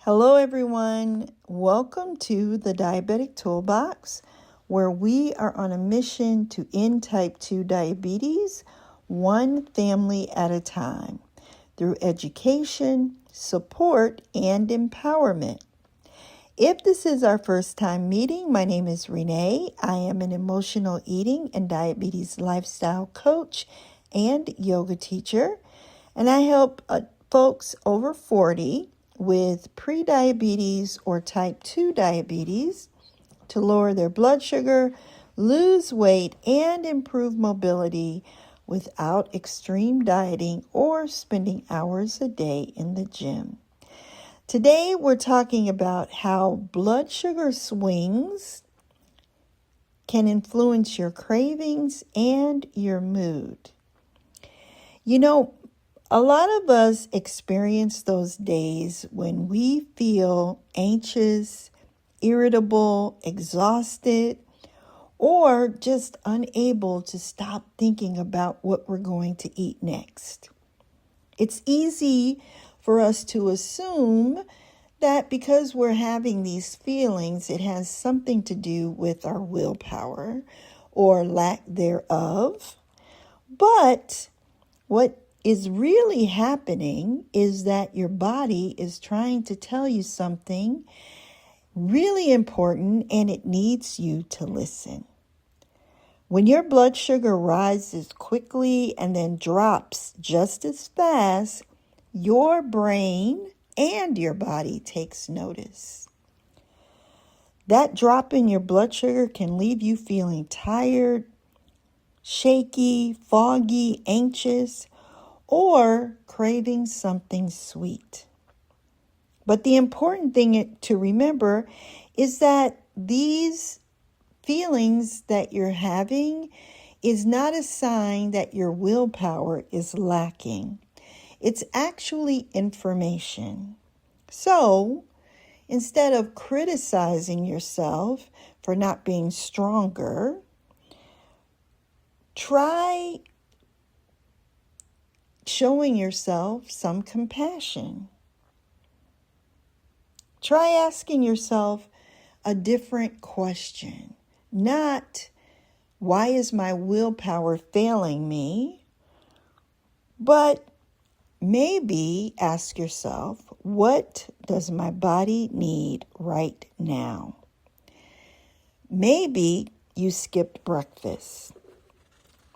Hello, everyone. Welcome to the Diabetic Toolbox, where we are on a mission to end type 2 diabetes one family at a time through education, support, and empowerment. If this is our first time meeting, my name is Renee. I am an emotional eating and diabetes lifestyle coach and yoga teacher, and I help folks over 40 with prediabetes or type 2 diabetes to lower their blood sugar, lose weight, and improve mobility without extreme dieting or spending hours a day in the gym. Today, we're talking about how blood sugar swings can influence your cravings and your mood. A lot of us experience those days when we feel anxious, irritable, exhausted, or just unable to stop thinking about what we're going to eat next. It's easy for us to assume that because we're having these feelings, it has something to do with our willpower or lack thereof. But what is really happening is that your body is trying to tell you something really important, and it needs you to listen. When your blood sugar rises quickly and then drops just as fast, your brain and your body takes notice. That drop in your blood sugar can leave you feeling tired, shaky, foggy, anxious, or craving something sweet. But the important thing to remember is that these feelings that you're having is not a sign that your willpower is lacking. It's actually information. So, instead of criticizing yourself for not being stronger, try showing yourself some compassion. Try asking yourself a different question. Not, why is my willpower failing me? But maybe ask yourself, what does my body need right now? Maybe you skipped breakfast,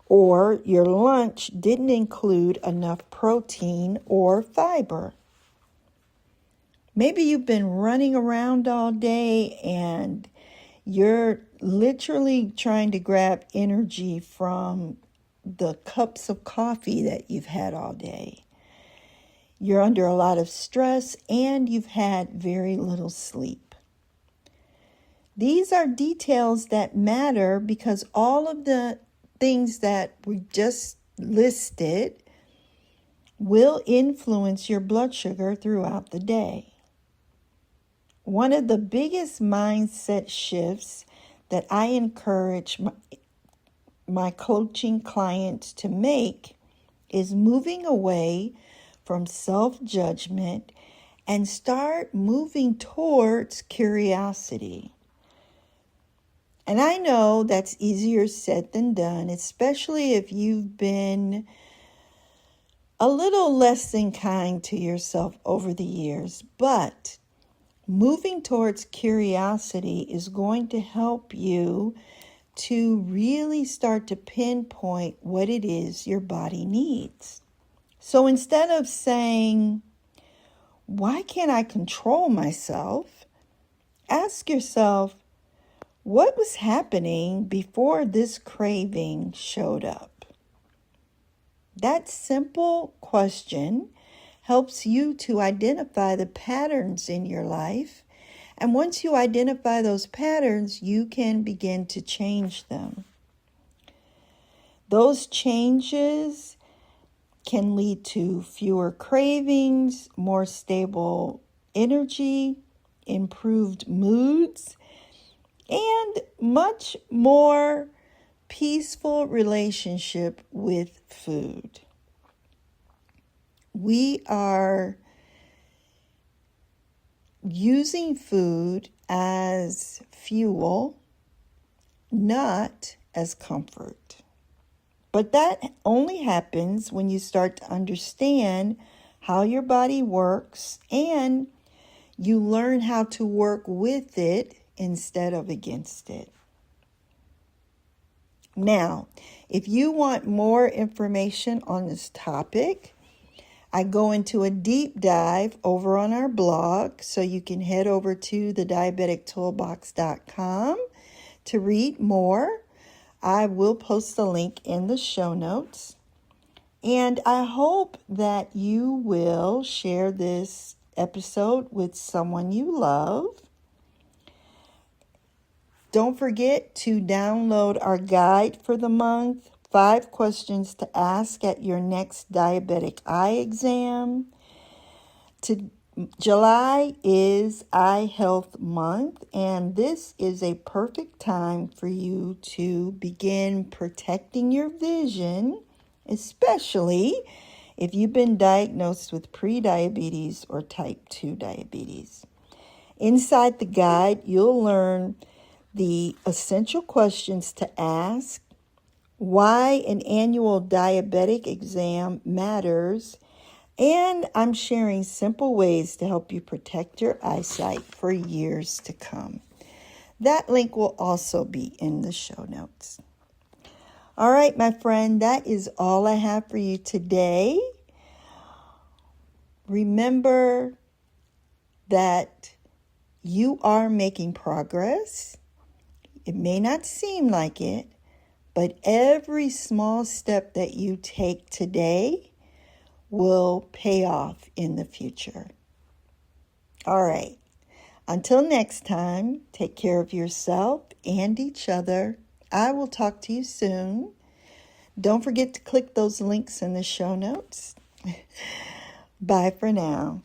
or your lunch didn't include enough protein or fiber. Maybe you've been running around all day and you're literally trying to grab energy from the cups of coffee that you've had all day. You're under a lot of stress and you've had very little sleep. These are details that matter because all of the things that we just listed will influence your blood sugar throughout the day. One of the biggest mindset shifts that I encourage my coaching clients to make is moving away from self-judgment and start moving towards curiosity. And I know that's easier said than done, especially if you've been a little less than kind to yourself over the years. But moving towards curiosity is going to help you to really start to pinpoint what it is your body needs. So instead of saying, why can't I control myself? Ask yourself, what was happening before this craving showed up? That simple question helps you to identify the patterns in your life. And once you identify those patterns, you can begin to change them. Those changes can lead to fewer cravings, more stable energy, improved moods, and much more peaceful relationship with food. We are using food as fuel, not as comfort. But that only happens when you start to understand how your body works and you learn how to work with it instead of against it. Now, if you want more information on this topic, I go into a deep dive over on our blog, so you can head over to the diabetictoolbox.com to read more. I will post the link in the show notes. And I hope that you will share this episode with someone you love. Don't forget to download our guide for the month, 5 questions to ask at your next diabetic eye exam. July is Eye Health Month, and this is a perfect time for you to begin protecting your vision, especially if you've been diagnosed with prediabetes or type 2 diabetes. Inside the guide, you'll learn the essential questions to ask, why an annual diabetic exam matters, and I'm sharing simple ways to help you protect your eyesight for years to come. That link will also be in the show notes. All right, my friend, that is all I have for you today. Remember that you are making progress. It may not seem like it, but every small step that you take today will pay off in the future. All right. Until next time, take care of yourself and each other. I will talk to you soon. Don't forget to click those links in the show notes. Bye for now.